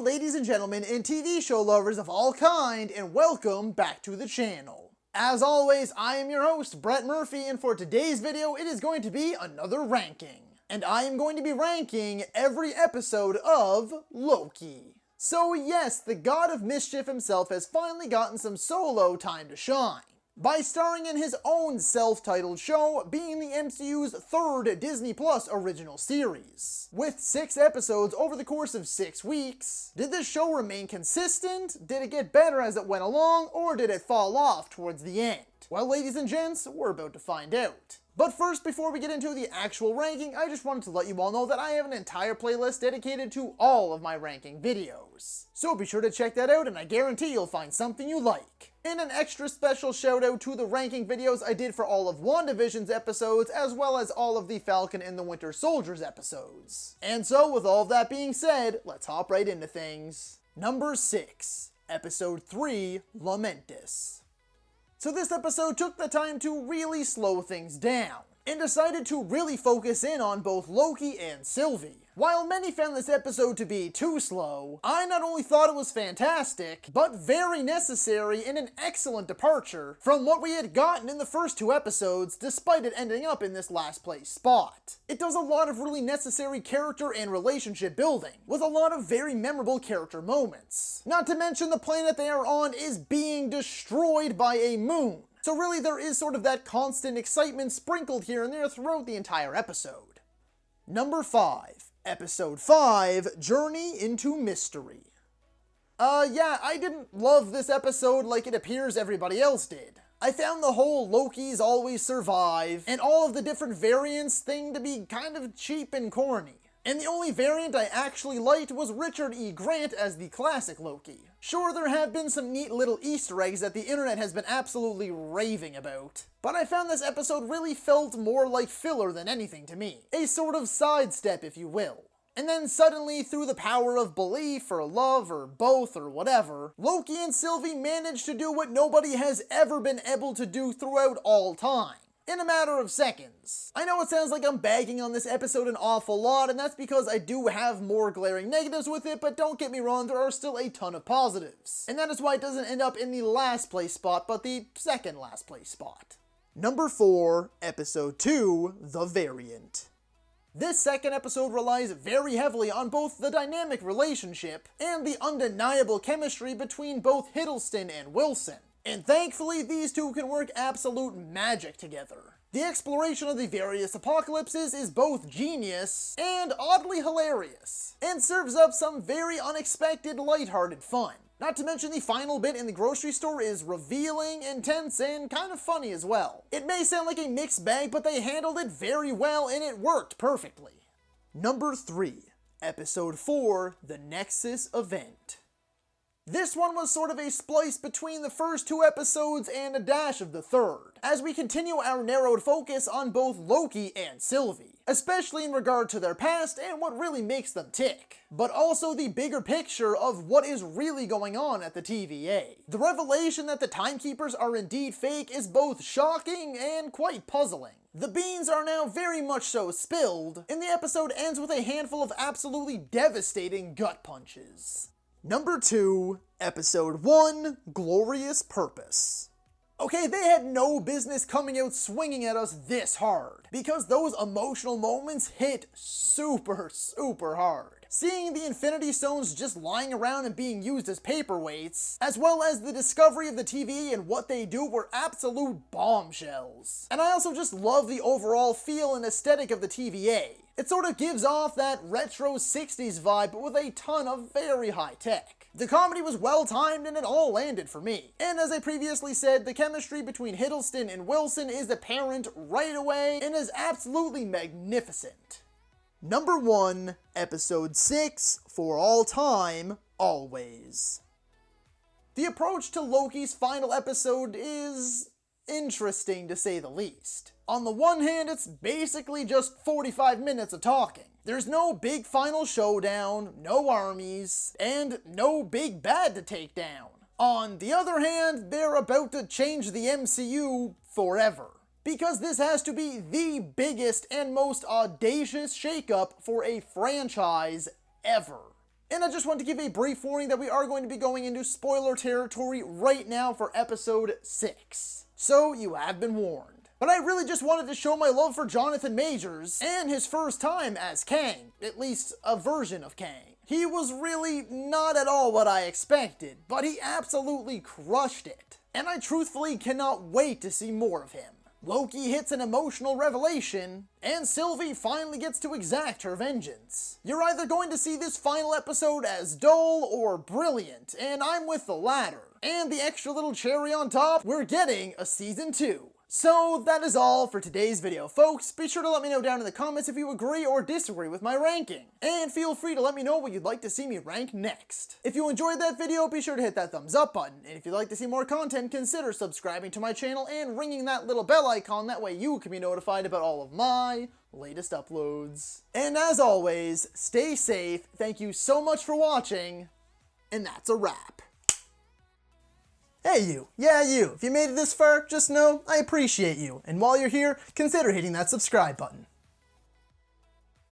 ladies and gentlemen and TV show lovers of all kind, and welcome back to the channel. As always, I am your host, Brett Murphy, and for today's video, it is going to be another ranking. And I am going to be ranking every episode of Loki. So yes, the God of Mischief himself has finally gotten some solo time to shine, by starring in his own self-titled show, being the MCU's third Disney Plus original series. With 6 episodes over the course of 6 weeks, did this show remain consistent? Did it get better as it went along, or did it fall off towards the end? Well, ladies and gents, we're about to find out. But first, before we get into the actual ranking, I just wanted to let you all know that I have an entire playlist dedicated to all of my ranking videos. So be sure to check that out, and I guarantee you'll find something you like. And an extra special shout out to the ranking videos I did for all of WandaVision's episodes, as well as all of the Falcon and the Winter Soldier's episodes. And so, with all of that being said, let's hop right into things. Number 6, Episode 3, Lamentis. So this episode took the time to really slow things down, and decided to really focus in on both Loki and Sylvie. While many found this episode to be too slow, I not only thought it was fantastic, but very necessary and an excellent departure from what we had gotten in the first 2 episodes, despite it ending up in this last place spot. It does a lot of really necessary character and relationship building, with a lot of very memorable character moments. Not to mention the planet they are on is being destroyed by a moon. So really there is sort of that constant excitement sprinkled here and there throughout the entire episode. Number 5. Episode 5, Journey into Mystery. Yeah, I didn't love this episode like it appears everybody else did. I found the whole Loki's always survive, and all of the different variants thing to be kind of cheap and corny. And the only variant I actually liked was Richard E. Grant as the classic Loki. Sure, there have been some neat little Easter eggs that the internet has been absolutely raving about, but I found this episode really felt more like filler than anything to me. A sort of sidestep, if you will. And then suddenly, through the power of belief, or love, or both, or whatever, Loki and Sylvie managed to do what nobody has ever been able to do throughout all time. In a matter of seconds. I know it sounds like I'm bagging on this episode an awful lot, and that's because I do have more glaring negatives with it, but don't get me wrong, there are still a ton of positives. And that is why it doesn't end up in the last place spot, but the second last place spot. Number 4, Episode 2, The Variant. This second episode relies very heavily on both the dynamic relationship and the undeniable chemistry between both Hiddleston and Wilson. And thankfully, these two can work absolute magic together. The exploration of the various apocalypses is both genius and oddly hilarious, and serves up some very unexpected lighthearted fun. Not to mention the final bit in the grocery store is revealing, intense, and kind of funny as well. It may sound like a mixed bag, but they handled it very well and it worked perfectly. Number 3, Episode 4, The Nexus Event. This one was sort of a splice between the first 2 episodes and a dash of the third, as we continue our narrowed focus on both Loki and Sylvie, especially in regard to their past and what really makes them tick, but also the bigger picture of what is really going on at the TVA. The revelation that the timekeepers are indeed fake is both shocking and quite puzzling. The beans are now very much so spilled, and the episode ends with a handful of absolutely devastating gut punches. Number 2, Episode 1, Glorious Purpose. Okay, they had no business coming out swinging at us this hard, because those emotional moments hit super hard. Seeing the Infinity Stones just lying around and being used as paperweights, as well as the discovery of the TVA and what they do, were absolute bombshells. And I also just love the overall feel and aesthetic of the TVA. It sort of gives off that retro 60s vibe, but with a ton of very high tech. The comedy was well timed and it all landed for me. And as I previously said, the chemistry between Hiddleston and Wilson is apparent right away and is absolutely magnificent. Number 1, Episode 6, For All Time, Always. The approach to Loki's final episode is interesting to say the least. On the one hand, it's basically just 45 minutes of talking. There's no big final showdown, no armies, and no big bad to take down. On the other hand, they're about to change the MCU forever. Because this has to be the biggest and most audacious shakeup for a franchise ever. And I just want to give a brief warning that we are going to be going into spoiler territory right now for episode 6. So you have been warned. But I really just wanted to show my love for Jonathan Majors and his first time as Kang, at least a version of Kang. He was really not at all what I expected, but he absolutely crushed it. And I truthfully cannot wait to see more of him. Loki hits an emotional revelation, and Sylvie finally gets to exact her vengeance. You're either going to see this final episode as dull or brilliant, and I'm with the latter. And the extra little cherry on top, we're getting a season 2. So that is all for today's video, folks. Be sure to let me know down in the comments if you agree or disagree with my ranking. And feel free to let me know what you'd like to see me rank next. If you enjoyed that video, be sure to hit that thumbs up button. And if you'd like to see more content, consider subscribing to my channel and ringing that little bell icon. That way you can be notified about all of my latest uploads. And as always, stay safe. Thank you so much for watching. And that's a wrap. Hey you, yeah you, if you made it this far, just know I appreciate you, and while you're here, consider hitting that subscribe button.